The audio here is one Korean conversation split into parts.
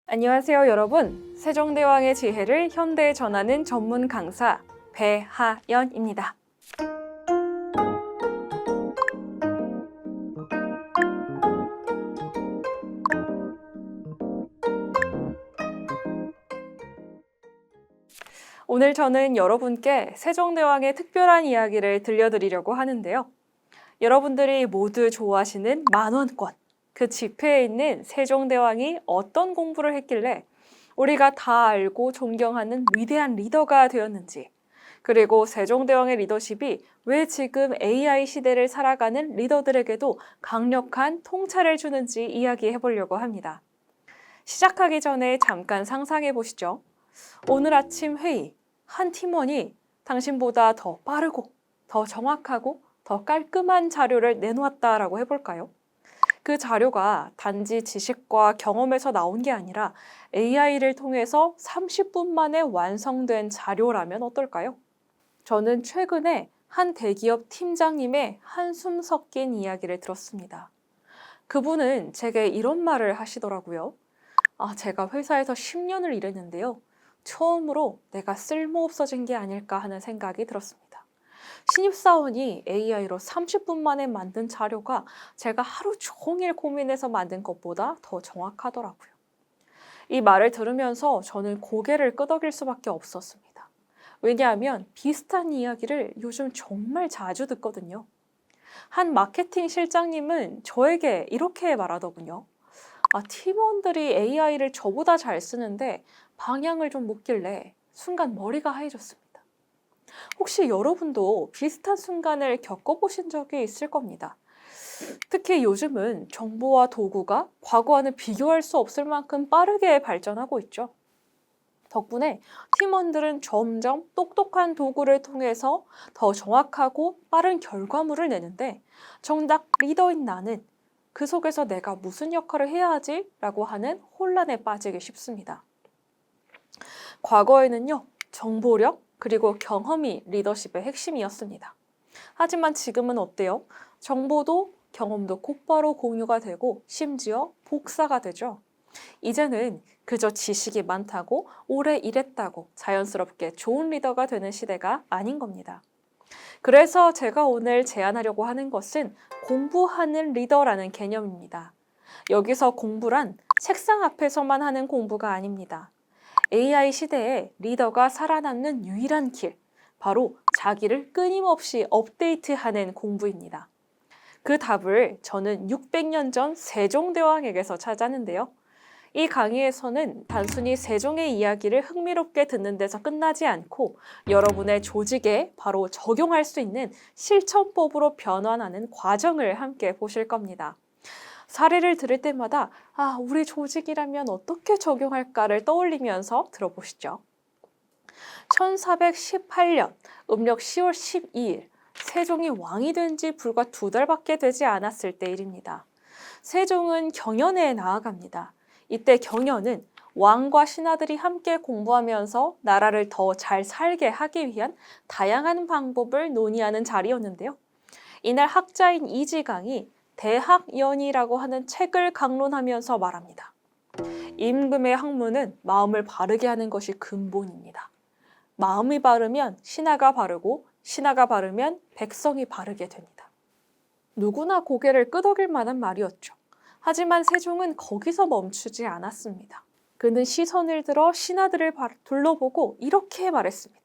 안녕하세요, 여러분. 세종대왕의 지혜를 현대에 전하는 전문 강사 배하연입니다. 오늘 저는 여러분께 세종대왕의 특별한 이야기를 들려드리려고 하는데요. 여러분들이 모두 좋아하시는 만원권, 그 지폐에 있는 세종대왕이 어떤 공부를 했길래 우리가 다 알고 존경하는 위대한 리더가 되었는지, 그리고 세종대왕의 리더십이 왜 지금 AI 시대를 살아가는 리더들에게도 강력한 통찰을 주는지 이야기해 보려고 합니다. 시작하기 전에 잠깐 상상해 보시죠. 오늘 아침 회의, 한 팀원이 당신보다 더 빠르고 더 정확하고 더 깔끔한 자료를 내놓았다라고 해볼까요? 그 자료가 단지 지식과 경험에서 나온 게 아니라 AI를 통해서 30분 만에 완성된 자료라면 어떨까요? 저는 최근에 한 대기업 팀장님의 한숨 섞인 이야기를 들었습니다. 그분은 제게 이런 말을 하시더라고요. 제가 회사에서 10년을 일했는데요. 처음으로 내가 쓸모없어진 게 아닐까 하는 생각이 들었습니다. 신입사원이 AI로 30분 만에 만든 자료가 제가 하루 종일 고민해서 만든 것보다 더 정확하더라고요. 이 말을 들으면서 저는 고개를 끄덕일 수밖에 없었습니다. 왜냐하면 비슷한 이야기를 요즘 정말 자주 듣거든요. 한 마케팅 실장님은 저에게 이렇게 말하더군요. 팀원들이 AI를 저보다 잘 쓰는데 방향을 좀 묻길래 순간 머리가 하얘졌습니다. 혹시 여러분도 비슷한 순간을 겪어보신 적이 있을 겁니다. 특히 요즘은 정보와 도구가 과거와는 비교할 수 없을 만큼 빠르게 발전하고 있죠. 덕분에 팀원들은 점점 똑똑한 도구를 통해서 더 정확하고 빠른 결과물을 내는데 정작 리더인 나는 그 속에서 내가 무슨 역할을 해야 하지? 라고 하는 혼란에 빠지기 쉽습니다. 과거에는요, 정보력 그리고 경험이 리더십의 핵심이었습니다. 하지만 지금은 어때요? 정보도 경험도 곧바로 공유가 되고 심지어 복사가 되죠. 이제는 그저 지식이 많다고 오래 일했다고 자연스럽게 좋은 리더가 되는 시대가 아닌 겁니다. 그래서 제가 오늘 제안하려고 하는 것은 공부하는 리더라는 개념입니다. 여기서 공부란 책상 앞에서만 하는 공부가 아닙니다. AI 시대에 리더가 살아남는 유일한 길, 바로 자기를 끊임없이 업데이트하는 공부입니다. 그 답을 저는 600년 전 세종대왕에게서 찾았는데요. 이 강의에서는 단순히 세종의 이야기를 흥미롭게 듣는 데서 끝나지 않고 여러분의 조직에 바로 적용할 수 있는 실천법으로 변환하는 과정을 함께 보실 겁니다. 사례를 들을 때마다 우리 조직이라면 어떻게 적용할까를 떠올리면서 들어보시죠. 1418년 음력 10월 12일 세종이 왕이 된 지 불과 2달밖에 되지 않았을 때 일입니다. 세종은 경연에 나아갑니다. 이때 경연은 왕과 신하들이 함께 공부하면서 나라를 더 잘 살게 하기 위한 다양한 방법을 논의하는 자리였는데요. 이날 학자인 이지강이 대학연이라고 하는 책을 강론하면서 말합니다. 임금의 학문은 마음을 바르게 하는 것이 근본입니다. 마음이 바르면 신하가 바르고 신하가 바르면 백성이 바르게 됩니다. 누구나 고개를 끄덕일 만한 말이었죠. 하지만 세종은 거기서 멈추지 않았습니다. 그는 시선을 들어 신하들을 둘러보고 이렇게 말했습니다.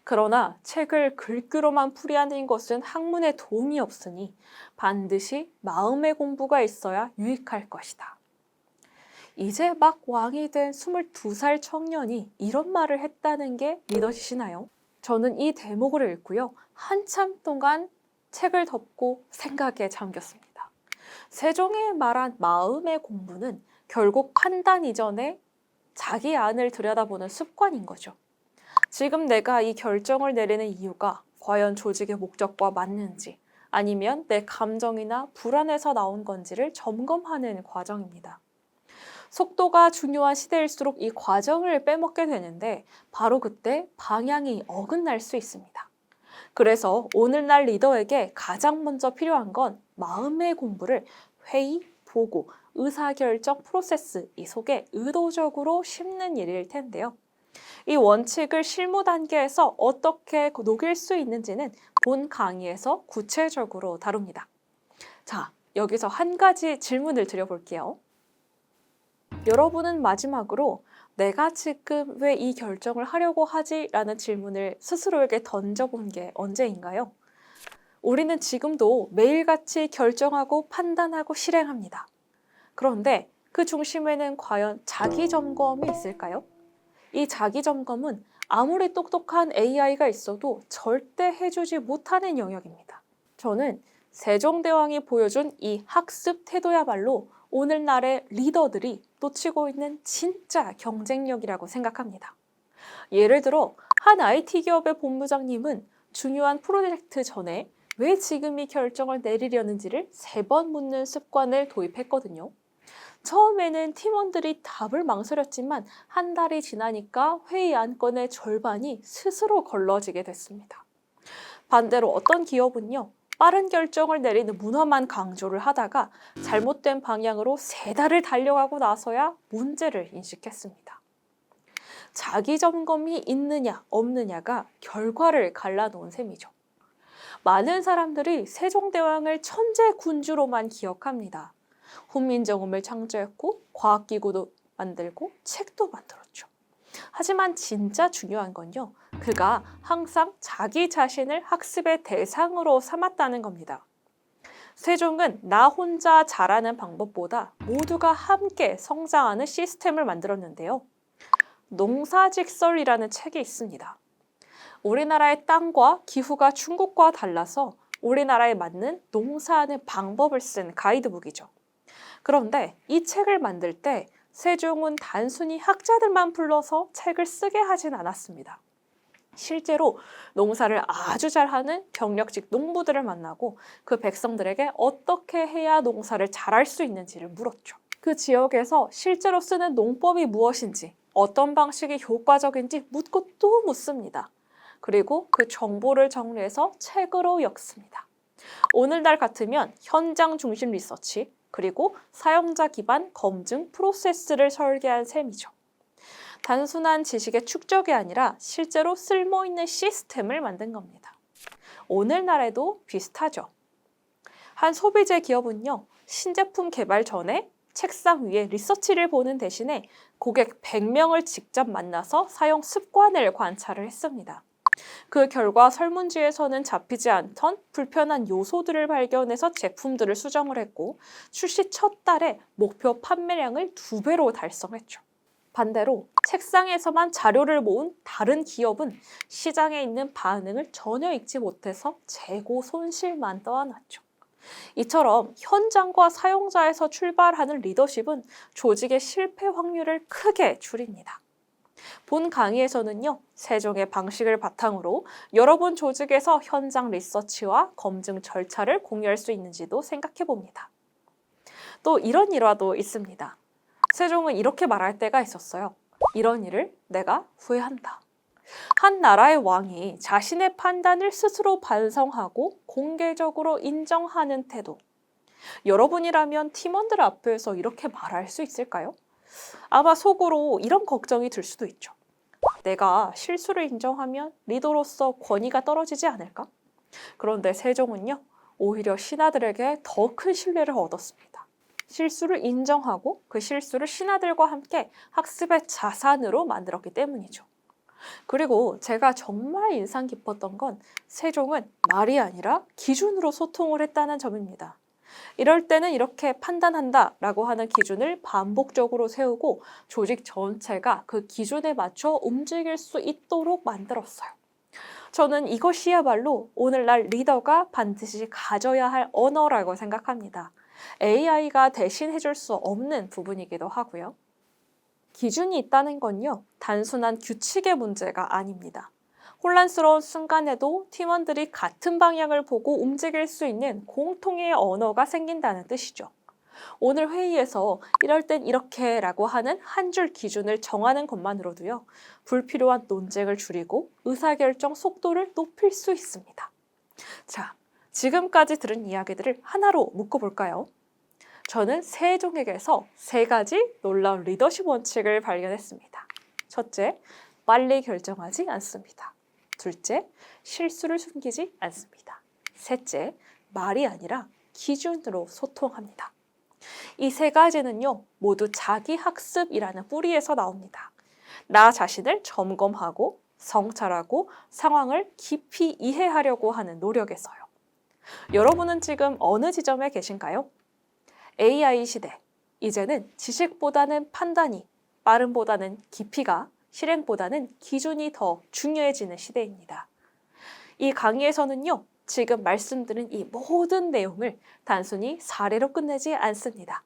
그러나 책을 글귀로만 풀이하는 것은 학문에 도움이 없으니 반드시 마음의 공부가 있어야 유익할 것이다. 이제 막 왕이 된 22살 청년이 이런 말을 했다는 게 믿어지시나요? 저는 이 대목을 읽고요. 한참 동안 책을 덮고 생각에 잠겼습니다. 세종이 말한 마음의 공부는 결국 판단 이전에 자기 안을 들여다보는 습관인 거죠. 지금 내가 이 결정을 내리는 이유가 과연 조직의 목적과 맞는지 아니면 내 감정이나 불안에서 나온 건지를 점검하는 과정입니다. 속도가 중요한 시대일수록 이 과정을 빼먹게 되는데 바로 그때 방향이 어긋날 수 있습니다. 그래서 오늘날 리더에게 가장 먼저 필요한 건 마음의 공부를 회의, 보고, 의사결정 프로세스 이 속에 의도적으로 심는 일일 텐데요. 이 원칙을 실무 단계에서 어떻게 녹일 수 있는지는 본 강의에서 구체적으로 다룹니다. 자, 여기서 한 가지 질문을 드려볼게요. 여러분은 마지막으로 내가 지금 왜 이 결정을 하려고 하지? 라는 질문을 스스로에게 던져본 게 언제인가요? 우리는 지금도 매일같이 결정하고 판단하고 실행합니다. 그런데 그 중심에는 과연 자기 점검이 있을까요? 이 자기 점검은 아무리 똑똑한 AI가 있어도 절대 해주지 못하는 영역입니다. 저는 세종대왕이 보여준 이 학습 태도야말로 오늘날의 리더들이 놓치고 있는 진짜 경쟁력이라고 생각합니다. 예를 들어 한 IT 기업의 본부장님은 중요한 프로젝트 전에 왜 지금 이 결정을 내리려는지를 3번 묻는 습관을 도입했거든요. 처음에는 팀원들이 답을 망설였지만 한 달이 지나니까 회의 안건의 절반이 스스로 걸러지게 됐습니다. 반대로 어떤 기업은요, 빠른 결정을 내리는 문화만 강조를 하다가 잘못된 방향으로 3달을 달려가고 나서야 문제를 인식했습니다. 자기 점검이 있느냐 없느냐가 결과를 갈라놓은 셈이죠. 많은 사람들이 세종대왕을 천재 군주로만 기억합니다. 훈민정음을 창조했고 과학기구도 만들고 책도 만들었죠. 하지만 진짜 중요한 건요, 그가 항상 자기 자신을 학습의 대상으로 삼았다는 겁니다. 세종은 나 혼자 잘하는 방법보다 모두가 함께 성장하는 시스템을 만들었는데요. 농사직설이라는 책이 있습니다. 우리나라의 땅과 기후가 중국과 달라서 우리나라에 맞는 농사하는 방법을 쓴 가이드북이죠. 그런데 이 책을 만들 때 세종은 단순히 학자들만 불러서 책을 쓰게 하진 않았습니다. 실제로 농사를 아주 잘하는 경력직 농부들을 만나고 그 백성들에게 어떻게 해야 농사를 잘할 수 있는지를 물었죠. 그 지역에서 실제로 쓰는 농법이 무엇인지, 어떤 방식이 효과적인지 묻고 또 묻습니다. 그리고 그 정보를 정리해서 책으로 엮습니다. 오늘날 같으면 현장 중심 리서치, 그리고 사용자 기반 검증 프로세스를 설계한 셈이죠. 단순한 지식의 축적이 아니라 실제로 쓸모있는 시스템을 만든 겁니다. 오늘날에도 비슷하죠. 한 소비재 기업은요, 신제품 개발 전에 책상 위에 리서치를 보는 대신에 고객 100명을 직접 만나서 사용 습관을 관찰을 했습니다. 그 결과 설문지에서는 잡히지 않던 불편한 요소들을 발견해서 제품들을 수정을 했고 출시 첫 달에 목표 판매량을 2배로 달성했죠. 반대로 책상에서만 자료를 모은 다른 기업은 시장에 있는 반응을 전혀 읽지 못해서 재고 손실만 떠안았죠. 이처럼 현장과 사용자에서 출발하는 리더십은 조직의 실패 확률을 크게 줄입니다. 본 강의에서는요, 세종의 방식을 바탕으로 여러분 조직에서 현장 리서치와 검증 절차를 공유할 수 있는지도 생각해 봅니다. 또 이런 일화도 있습니다. 세종은 이렇게 말할 때가 있었어요. 이런 일을 내가 후회한다. 한 나라의 왕이 자신의 판단을 스스로 반성하고 공개적으로 인정하는 태도. 여러분이라면 팀원들 앞에서 이렇게 말할 수 있을까요? 아마 속으로 이런 걱정이 들 수도 있죠. 내가 실수를 인정하면 리더로서 권위가 떨어지지 않을까? 그런데 세종은요, 오히려 신하들에게 더 큰 신뢰를 얻었습니다. 실수를 인정하고 그 실수를 신하들과 함께 학습의 자산으로 만들었기 때문이죠. 그리고 제가 정말 인상 깊었던 건 세종은 말이 아니라 기준으로 소통을 했다는 점입니다. 이럴 때는 이렇게 판단한다 라고 하는 기준을 반복적으로 세우고 조직 전체가 그 기준에 맞춰 움직일 수 있도록 만들었어요. 저는 이것이야말로 오늘날 리더가 반드시 가져야 할 언어라고 생각합니다. AI가 대신해줄 수 없는 부분이기도 하고요. 기준이 있다는 건요, 단순한 규칙의 문제가 아닙니다. 혼란스러운 순간에도 팀원들이 같은 방향을 보고 움직일 수 있는 공통의 언어가 생긴다는 뜻이죠. 오늘 회의에서 이럴 땐 이렇게 라고 하는 한 줄 기준을 정하는 것만으로도요, 불필요한 논쟁을 줄이고 의사결정 속도를 높일 수 있습니다. 자, 지금까지 들은 이야기들을 하나로 묶어볼까요? 저는 세종에게서 세 가지 놀라운 리더십 원칙을 발견했습니다. 첫째, 빨리 결정하지 않습니다. 둘째, 실수를 숨기지 않습니다. 셋째, 말이 아니라 기준으로 소통합니다. 이 세 가지는요, 모두 자기 학습이라는 뿌리에서 나옵니다. 나 자신을 점검하고 성찰하고 상황을 깊이 이해하려고 하는 노력에서요. 여러분은 지금 어느 지점에 계신가요? AI 시대, 이제는 지식보다는 판단이, 빠름보다는 깊이가, 실행보다는 기준이 더 중요해지는 시대입니다. 이 강의에서는요, 지금 말씀드린 이 모든 내용을 단순히 사례로 끝내지 않습니다.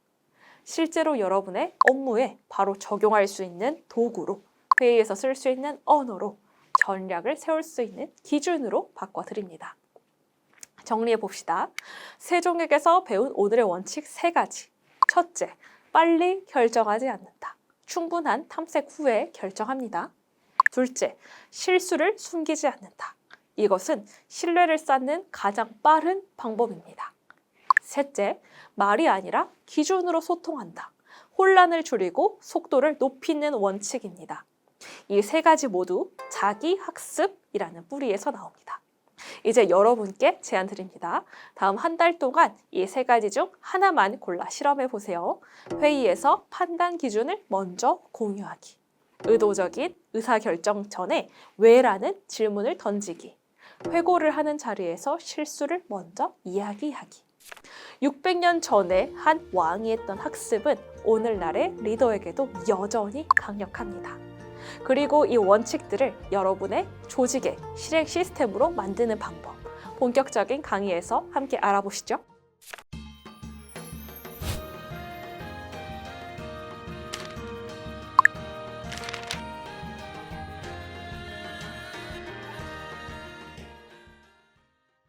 실제로 여러분의 업무에 바로 적용할 수 있는 도구로, 회의에서 쓸 수 있는 언어로, 전략을 세울 수 있는 기준으로 바꿔드립니다. 정리해 봅시다. 세종에게서 배운 오늘의 원칙 세 가지. 첫째, 빨리 결정하지 않는다. 충분한 탐색 후에 결정합니다. 둘째, 실수를 숨기지 않는다. 이것은 신뢰를 쌓는 가장 빠른 방법입니다. 셋째, 말이 아니라 기준으로 소통한다. 혼란을 줄이고 속도를 높이는 원칙입니다. 이 세 가지 모두 자기 학습이라는 뿌리에서 나옵니다. 이제 여러분께 제안 드립니다. 다음 한 달 동안 이 세 가지 중 하나만 골라 실험해 보세요. 회의에서 판단 기준을 먼저 공유하기. 의도적인 의사결정 전에 왜라는 질문을 던지기. 회고를 하는 자리에서 실수를 먼저 이야기하기. 600년 전에 한 왕이 했던 학습은 오늘날의 리더에게도 여전히 강력합니다. 그리고 이 원칙들을 여러분의 조직의 실행 시스템으로 만드는 방법, 본격적인 강의에서 함께 알아보시죠.